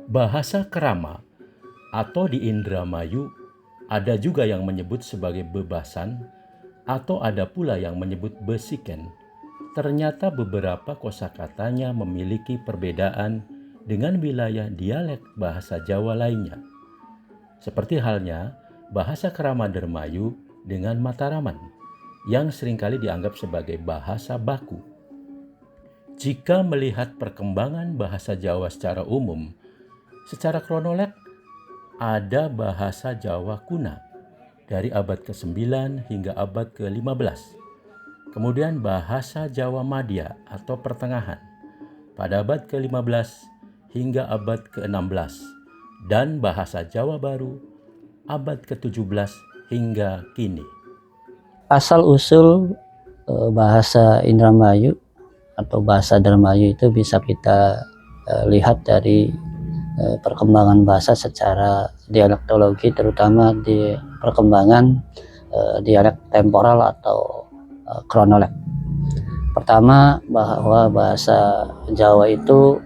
Bahasa Kerama atau di Indramayu ada juga yang menyebut sebagai bebasan atau ada pula yang menyebut besiken. Ternyata beberapa kosakatanya memiliki perbedaan dengan wilayah dialek bahasa Jawa lainnya. Seperti halnya bahasa Kerama Dermayu dengan Mataraman yang seringkali dianggap sebagai bahasa baku. Jika melihat perkembangan bahasa Jawa secara umum, secara kronolog ada bahasa Jawa kuna dari abad ke-9 hingga abad ke-15. Kemudian bahasa Jawa Madya atau pertengahan pada abad ke-15 hingga abad ke-16 dan bahasa Jawa Baru abad ke-17 hingga kini. Asal-usul bahasa Indramayu atau bahasa Dermayu itu bisa kita lihat dari perkembangan bahasa secara dialektologi, terutama di perkembangan dialek temporal atau kronolog. Pertama, bahwa bahasa Jawa itu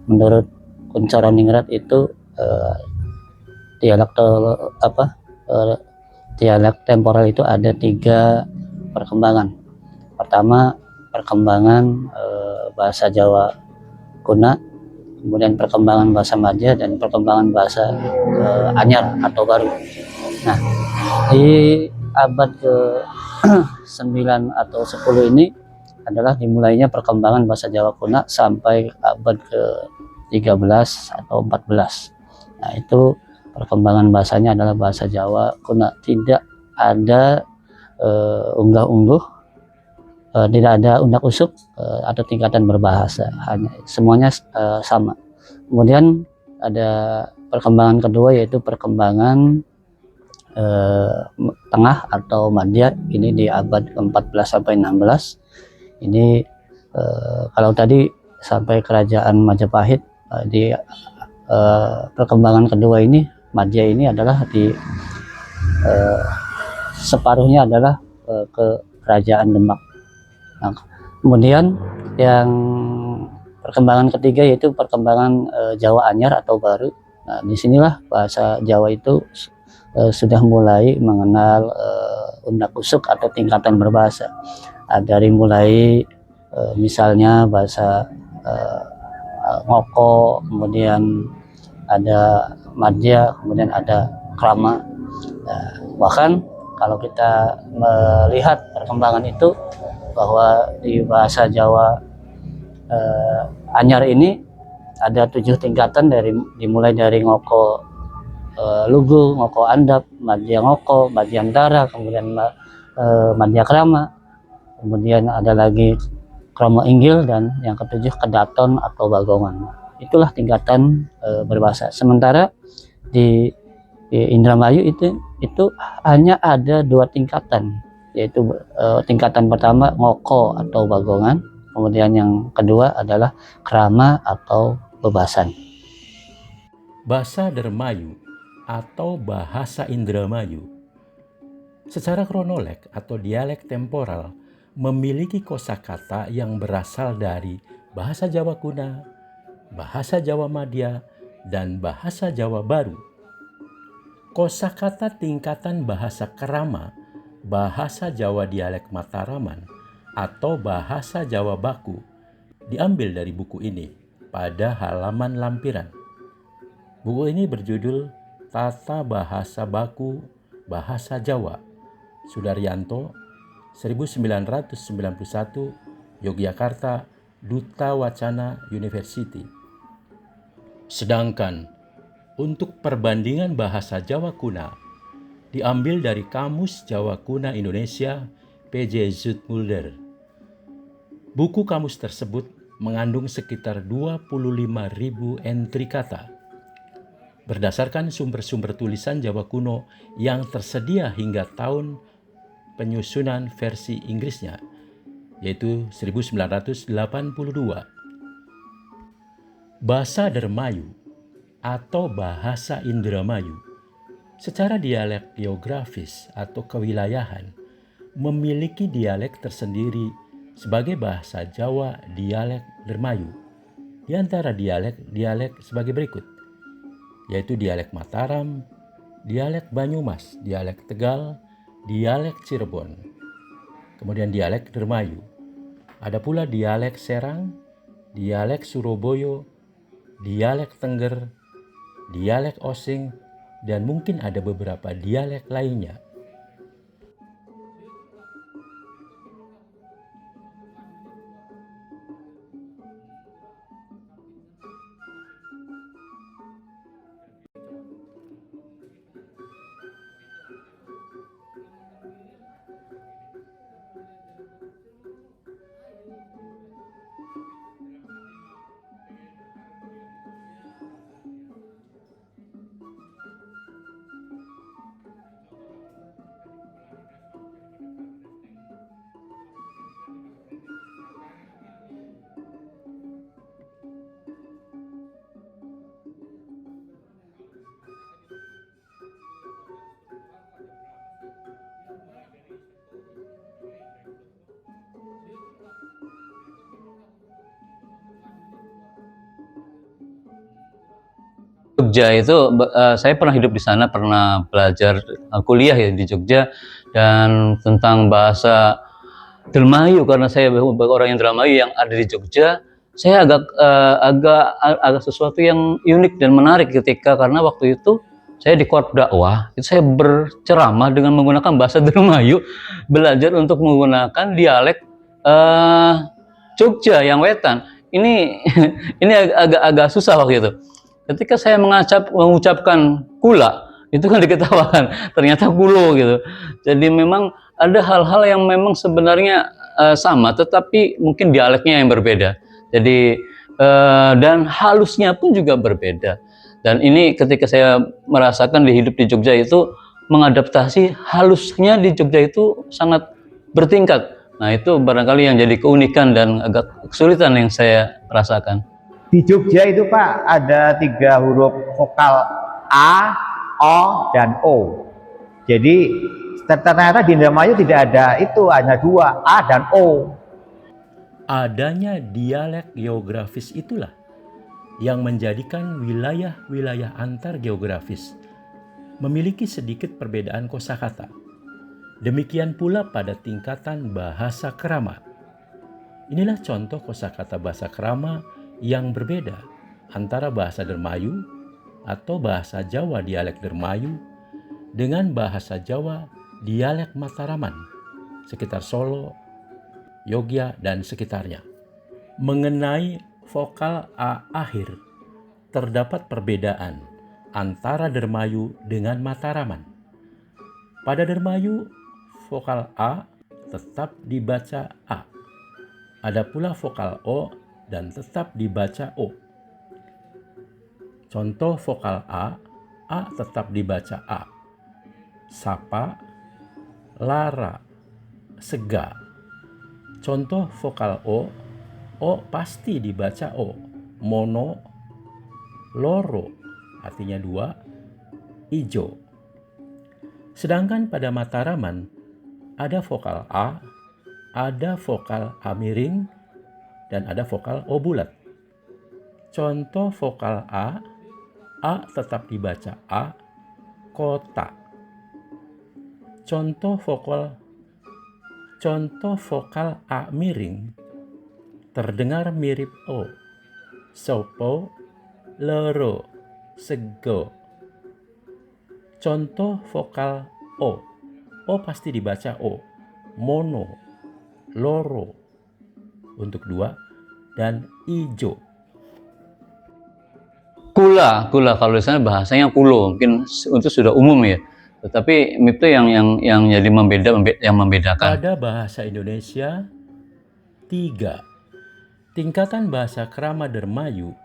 menurut Kunchoro-Ningrat itu dialek temporal itu ada 3 perkembangan. Pertama, perkembangan bahasa Jawa kuna, kemudian perkembangan bahasa Madya, dan perkembangan bahasa Anyar atau baru. Nah, di abad ke-9 atau 10 ini adalah dimulainya perkembangan bahasa Jawa kuna sampai abad ke-13 atau 14. Nah, itu perkembangan bahasanya adalah bahasa Jawa kuna. Tidak ada unggah-ungguh, tidak ada undak-usuk atau tingkatan berbahasa, hanya semuanya sama. Kemudian ada perkembangan kedua, yaitu perkembangan tengah atau Madya, ini di abad ke-14 sampai 16. Ini kalau tadi sampai kerajaan Majapahit, di perkembangan kedua ini Madya ini adalah di separuhnya adalah ke kerajaan Demak. Nah, kemudian yang perkembangan ketiga yaitu perkembangan Jawa Anyar atau baru. Nah, disinilah bahasa Jawa itu sudah mulai mengenal undak-usuk atau tingkatan berbahasa. Dari mulai misalnya bahasa Ngoko, kemudian ada Madya, kemudian ada Krama. Nah, bahkan kalau kita melihat perkembangan itu, bahwa di bahasa Jawa Anyar ini ada 7 tingkatan, dimulai dari Ngoko Lugu, Ngoko Andap, Madya Ngoko, Madya Antara, kemudian Madya Krama, kemudian ada lagi Krama Inggil, dan yang ketujuh Kedaton atau Bagongan. Itulah tingkatan berbahasa. Sementara di Indramayu itu hanya ada 2 tingkatan, yaitu tingkatan pertama Ngoko atau Bagongan, kemudian yang kedua adalah Krama atau bebasan. Bahasa Dermayu atau bahasa Indramayu secara kronolog atau dialek temporal memiliki kosakata yang berasal dari bahasa Jawa kuna, bahasa Jawa Madya, dan bahasa Jawa Baru. Kosakata tingkatan bahasa Kerama, bahasa Jawa dialek Mataraman, atau bahasa Jawa baku diambil dari buku ini pada halaman lampiran. Buku ini berjudul Tata Bahasa Baku Bahasa Jawa, Sudaryanto, 1991, Yogyakarta, Duta Wacana University. Sedangkan untuk perbandingan bahasa Jawa kuna diambil dari Kamus Jawa Kuna Indonesia P.J. Zoetmulder. Buku kamus tersebut mengandung sekitar 25.000 entri kata. Berdasarkan sumber-sumber tulisan Jawa kuno yang tersedia hingga tahun penyusunan versi Inggrisnya, yaitu 1982. Bahasa Dermayu atau bahasa Indramayu secara dialek geografis atau kewilayahan memiliki dialek tersendiri sebagai bahasa Jawa dialek Dermayu. di antara dialek-dialek sebagai berikut, yaitu dialek Mataram, dialek Banyumas, dialek Tegal, dialek Cirebon, kemudian dialek Dermayu. Ada pula dialek Serang, dialek Surabaya, dialek Tengger, dialek Osing, dan mungkin ada beberapa dialek lainnya. Jogja itu saya pernah hidup di sana, pernah belajar kuliah ya di Jogja, dan tentang bahasa Dermayu, karena saya orang yang Dermayu yang ada di Jogja, saya agak sesuatu yang unik dan menarik ketika, karena waktu itu saya di korp dakwah, itu saya berceramah dengan menggunakan bahasa Dermayu, belajar untuk menggunakan dialek Jogja yang Wetan. Ini ini agak susah waktu itu. Ketika saya mengucapkan kula, itu kan diketawakan, ternyata kulo gitu. Jadi memang ada hal-hal yang memang sebenarnya sama, tetapi mungkin dialeknya yang berbeda. Jadi dan halusnya pun juga berbeda. Dan ini ketika saya merasakan hidup di Jogja itu, mengadaptasi halusnya di Jogja itu sangat bertingkat. Nah, itu barangkali yang jadi keunikan dan agak kesulitan yang saya rasakan. Di Jogja itu Pak ada 3 huruf vokal A, O, dan O. Jadi ternyata di Indramayu tidak ada itu, hanya 2, A dan O. Adanya dialek geografis itulah yang menjadikan wilayah-wilayah antar geografis memiliki sedikit perbedaan kosakata. Demikian pula pada tingkatan bahasa krama. Inilah contoh kosakata bahasa krama yang berbeda antara bahasa Dermayu atau bahasa Jawa dialek Dermayu dengan bahasa Jawa dialek Mataraman sekitar Solo, Yogyakarta, dan sekitarnya. Mengenai vokal A akhir, terdapat perbedaan antara Dermayu dengan Mataraman. Pada Dermayu, vokal A tetap dibaca A. Ada pula vokal O dan tetap dibaca O. Contoh vokal A tetap dibaca A. Sapa, lara, sega. Contoh vokal O pasti dibaca O. Mono, loro, artinya 2, ijo. Sedangkan pada Mataraman ada vokal A, ada vokal A miring, dan ada vokal O bulat. Contoh vokal A tetap dibaca A, kota. Contoh vokal A miring terdengar mirip O. Sopo, loro, sego. Contoh vokal O pasti dibaca O. Mono, loro untuk 2, dan ijo. Kula kalau di sana bahasanya kulo, mungkin itu sudah umum ya. Tetapi itu yang jadi membedakan. Pada bahasa Indonesia 3. Tingkatan bahasa krama Dermayu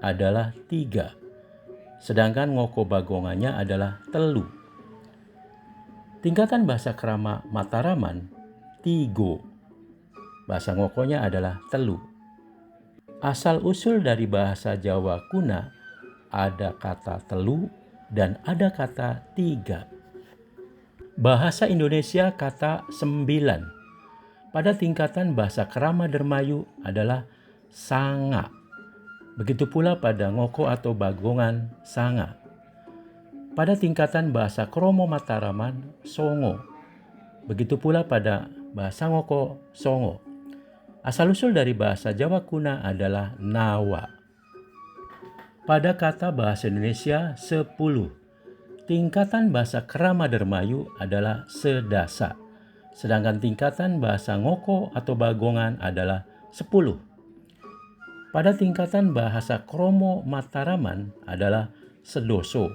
adalah 3. Sedangkan ngoko bagongannya adalah telu. Tingkatan bahasa krama Mataraman 3. Bahasa ngokonya adalah telu. Asal-usul dari bahasa Jawa kuna ada kata telu dan ada kata 3. Bahasa Indonesia kata 9. Pada tingkatan bahasa krama Dermayu adalah sanga. Begitu pula pada ngoko atau bagongan sanga. Pada tingkatan bahasa Kromo Mataraman songo. Begitu pula pada bahasa ngoko songo. Asal-usul dari bahasa Jawa kuna adalah nawa. Pada kata bahasa Indonesia 10. Tingkatan bahasa Krama Dermayu adalah sedasa. Sedangkan tingkatan bahasa ngoko atau bagongan adalah 10. Pada tingkatan bahasa Kromo Mataraman adalah sedoso.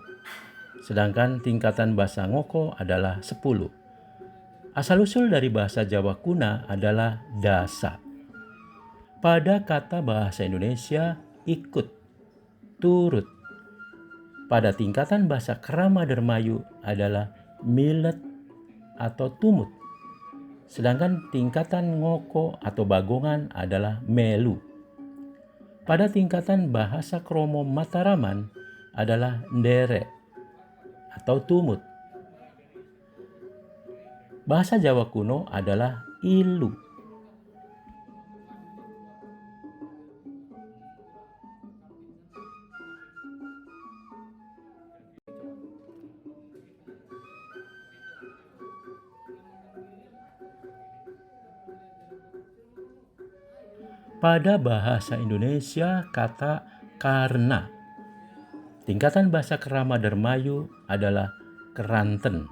Sedangkan tingkatan bahasa ngoko adalah 10. Asal-usul dari bahasa Jawa kuna adalah dasa. Pada kata bahasa Indonesia ikut, turut. Pada tingkatan bahasa Krama Dermayu adalah milet atau tumut. Sedangkan tingkatan ngoko atau bagongan adalah melu. Pada tingkatan bahasa Kromo Mataraman adalah ndere atau tumut. Bahasa Jawa kuno adalah ilu. Pada bahasa Indonesia kata karena. Tingkatan bahasa Krama Dermayu adalah keranten.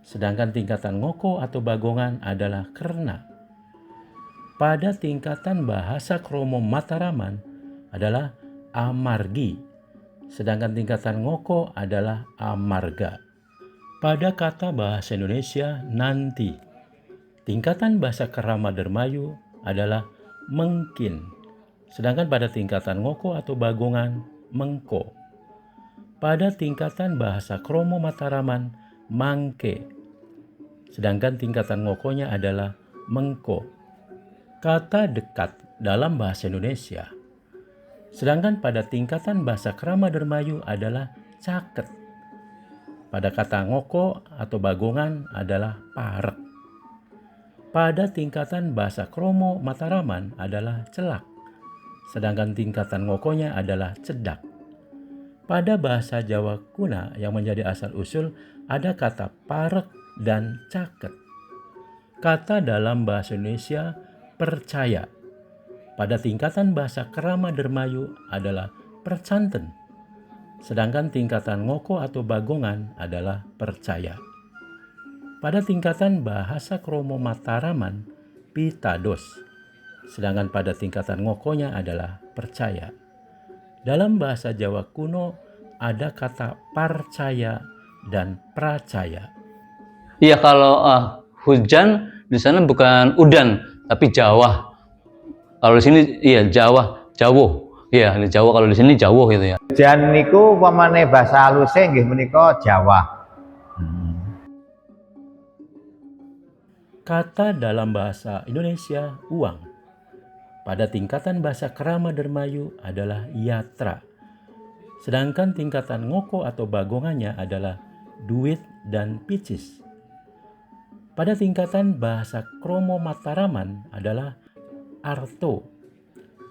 Sedangkan tingkatan ngoko atau bagongan adalah kerna. Pada tingkatan bahasa Kromo Mataraman adalah amargi. Sedangkan tingkatan ngoko adalah amarga. Pada kata bahasa Indonesia nanti. Tingkatan bahasa Krama Dermayu adalah mungkin. Sedangkan pada tingkatan ngoko atau bagongan mengko. Pada tingkatan bahasa Kromo Mataraman mangke. Sedangkan tingkatan ngokonya adalah mengko. Kata dekat dalam bahasa Indonesia. Sedangkan pada tingkatan bahasa Krama Dermayu adalah caket. Pada kata ngoko atau bagongan adalah parek. Pada tingkatan bahasa Kromo Mataraman adalah celak. Sedangkan tingkatan ngokonya adalah cedak. Pada bahasa Jawa kuna yang menjadi asal-usul ada kata parek dan caket. Kata dalam bahasa Indonesia percaya. Pada tingkatan bahasa Krama Dermayu adalah percanten. Sedangkan tingkatan ngoko atau bagongan adalah percaya. Pada tingkatan bahasa Kromo Mataraman pitados. Sedangkan pada tingkatan ngokonya adalah percaya. Dalam bahasa Jawa kuno ada kata parcaya dan pracaya. Iya, kalau hujan di sana bukan udan, tapi Jawa. Kalau di sini iya Jawa, Jawo. Iya, di Jawa, kalau di sini Jawo gitu ya. Hujan niku pamane bahasa haluse nggih menika Jawa. Kata dalam bahasa Indonesia uang. Pada tingkatan bahasa Krama Dermayu adalah yatra. Sedangkan tingkatan ngoko atau bagongannya adalah duit dan picis. Pada tingkatan bahasa Kromo Mataraman adalah arto.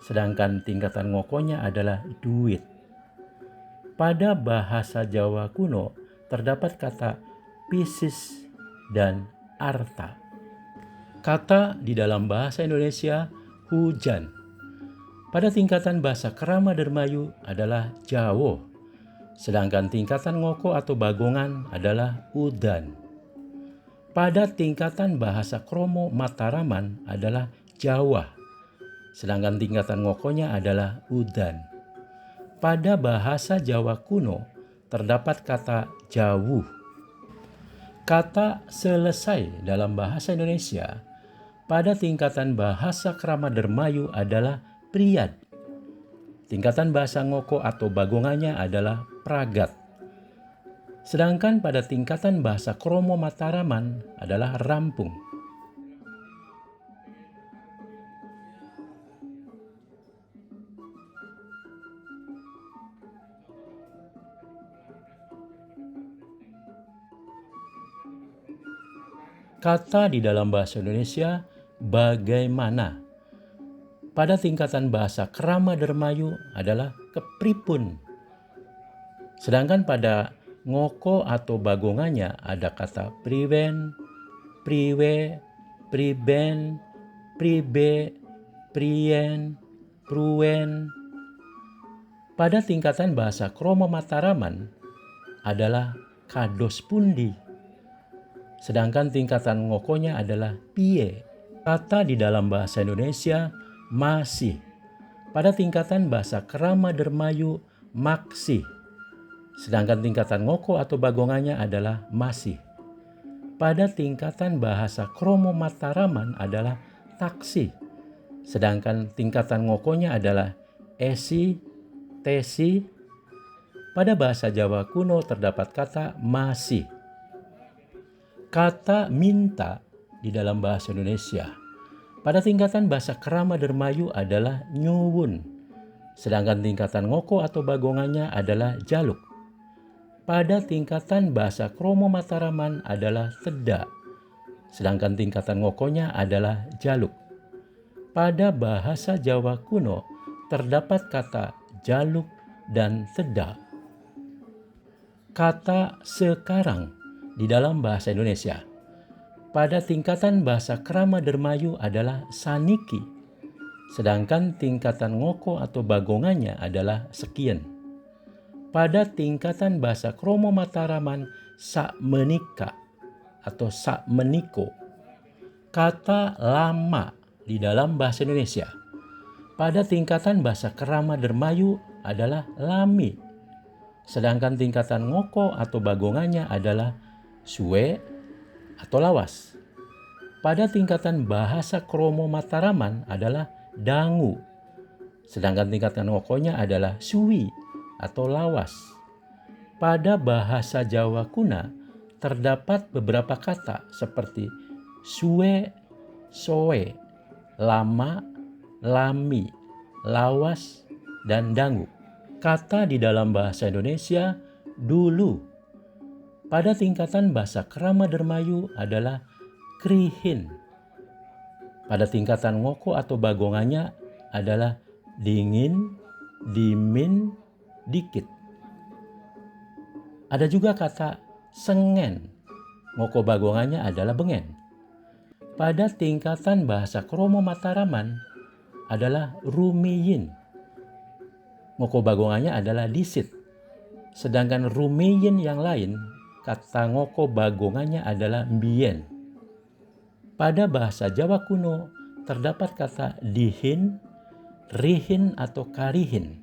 Sedangkan tingkatan ngokonya adalah duit. Pada bahasa Jawa kuno terdapat kata pisis dan arta. Kata di dalam bahasa Indonesia hujan. Pada tingkatan bahasa Krama Dermayu adalah Jawo. Sedangkan tingkatan ngoko atau bagongan adalah udan. Pada tingkatan bahasa Kromo Mataraman adalah Jawa. Sedangkan tingkatan ngokonya adalah udan. Pada bahasa Jawa kuno terdapat kata jawuh. Kata selesai dalam bahasa Indonesia pada tingkatan bahasa Krama Dermayu adalah priad. Tingkatan bahasa ngoko atau bagongannya adalah pragat. Sedangkan pada tingkatan bahasa Kromo Mataraman adalah rampung. Kata di dalam bahasa Indonesia bagaimana. Pada tingkatan bahasa Krama Dermayu adalah kepripun. Sedangkan pada ngoko atau bagongannya ada kata priwen, priwe, priben, pribe, prien, pruen. Pada tingkatan bahasa Kromo Mataraman adalah kados pundi. Sedangkan tingkatan ngokonya adalah pie. Kata di dalam bahasa Indonesia masih. Pada tingkatan bahasa Krama Dermayu maksih. Sedangkan tingkatan ngoko atau bagongannya adalah masih. Pada tingkatan bahasa Kromo Mataraman adalah taksi. Sedangkan tingkatan ngokonya adalah esi, tesi. Pada bahasa Jawa kuno terdapat kata masih. Kata minta di dalam bahasa Indonesia pada tingkatan bahasa Krama Dermayu adalah nyuwun. Sedangkan tingkatan ngoko atau bagongannya adalah jaluk. Pada tingkatan bahasa Kromo Mataraman adalah teda. Sedangkan tingkatan ngokonya adalah jaluk. Pada bahasa Jawa kuno terdapat kata jaluk dan teda. Kata sekarang di dalam bahasa Indonesia pada tingkatan bahasa Krama Dermayu adalah saniki. Sedangkan tingkatan ngoko atau bagongannya adalah sekian. Pada tingkatan bahasa Kromo Mataraman sak menika atau sak meniko. Kata lama di dalam bahasa Indonesia pada tingkatan bahasa Krama Dermayu adalah lami. Sedangkan tingkatan ngoko atau bagongannya adalah suwe atau lawas. Pada tingkatan bahasa Kromo Mataraman adalah dangu. Sedangkan tingkatan ngokonya adalah suwi atau lawas. Pada bahasa Jawa kuna terdapat beberapa kata seperti suwe, sowe, lama, lami, lawas, dan dangu. Kata di dalam bahasa Indonesia dulu. Pada tingkatan bahasa Krama Dermayu adalah krihin. Pada tingkatan ngoko atau bagongannya adalah dingin, dimin, dikit. Ada juga kata sengen. Ngoko bagongannya adalah bengen. Pada tingkatan bahasa Kromo Mataraman adalah rumiyin. Ngoko bagongannya adalah disit. Sedangkan rumiyin yang lain, kata ngoko bagongannya adalah mbien. Pada bahasa Jawa kuno terdapat kata dihin, rihin atau karihin.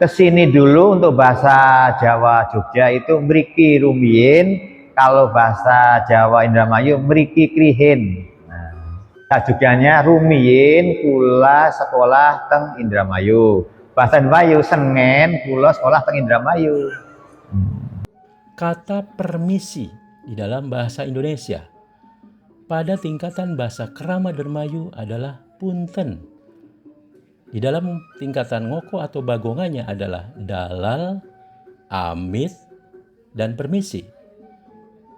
Kesini dulu untuk bahasa Jawa Jogja itu mriki rumiyin, kalau bahasa Jawa Indramayu mriki krihin. Nah, Jogjanya rumiyin kula sekolah teng Indramayu. Bahasa Indramayu sengen kula sekolah teng Indramayu. Kata permisi di dalam bahasa Indonesia pada tingkatan bahasa Krama Dermayu adalah punten. Di dalam tingkatan ngoko atau bagongannya adalah dalal, amit, dan permisi.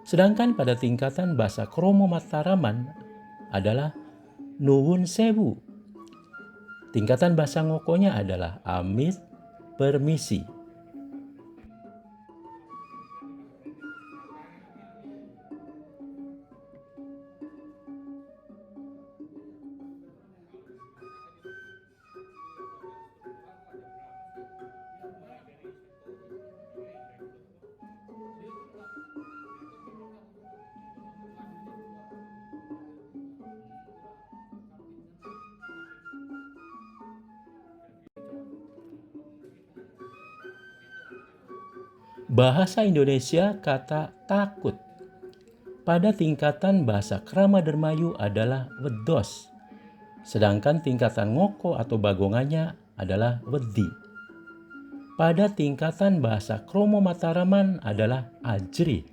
Sedangkan pada tingkatan bahasa Kromo Mataraman adalah nuwun sewu. Tingkatan bahasa ngokonya adalah amit, permisi. Bahasa Indonesia kata takut pada tingkatan bahasa Krama Dermayu adalah wedos. Sedangkan tingkatan ngoko atau bagongannya adalah wedi. Pada tingkatan bahasa Kromo Mataraman adalah ajri.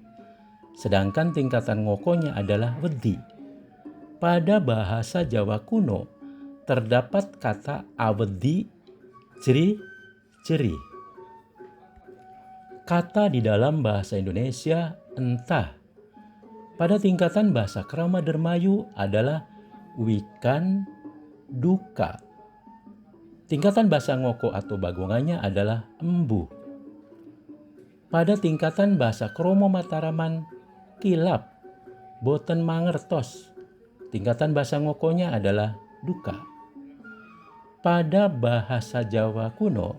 Sedangkan tingkatan ngokonya adalah wedi. Pada bahasa Jawa kuno terdapat kata awedi, jeri, jeri. Kata di dalam bahasa Indonesia entah. Pada tingkatan bahasa Krama Dermayu adalah wikan, duka, Tingkatan bahasa Ngoko atau Bagongannya adalah embu. Pada tingkatan bahasa Kromo Mataraman, kilap, boten mangertos. Tingkatan bahasa Ngokonya adalah duka. Pada bahasa Jawa kuno,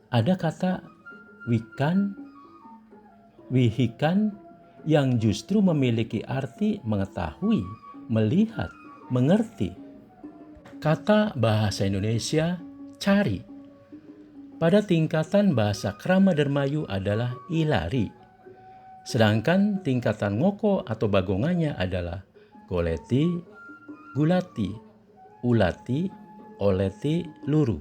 ada kata wikan, wihikan yang justru memiliki arti mengetahui, melihat, mengerti. Kata bahasa Indonesia cari. Pada tingkatan bahasa Krama Dermayu adalah ilari. Sedangkan tingkatan Ngoko atau Bagongannya adalah goleti, gulati, ulati, oleti, luru.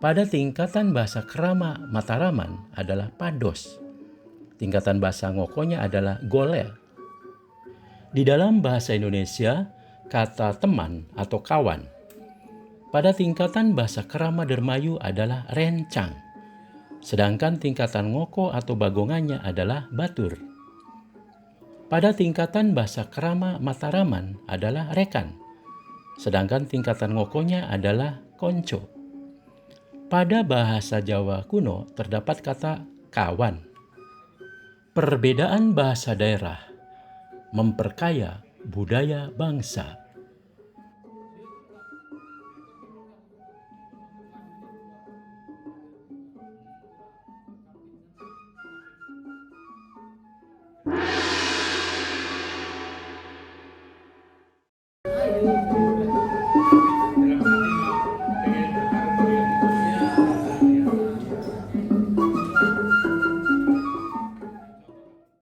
Pada tingkatan bahasa Krama Mataraman adalah pados. Tingkatan bahasa Ngokonya adalah goler. Di dalam bahasa Indonesia, kata teman atau kawan pada tingkatan bahasa Krama Dermayu adalah rencang. Sedangkan tingkatan Ngoko atau Bagongannya adalah batur. Pada tingkatan bahasa Krama Mataraman adalah rekan. Sedangkan tingkatan Ngokonya adalah konco. Pada bahasa Jawa kuno terdapat kata kawan. Perbedaan bahasa daerah memperkaya budaya bangsa.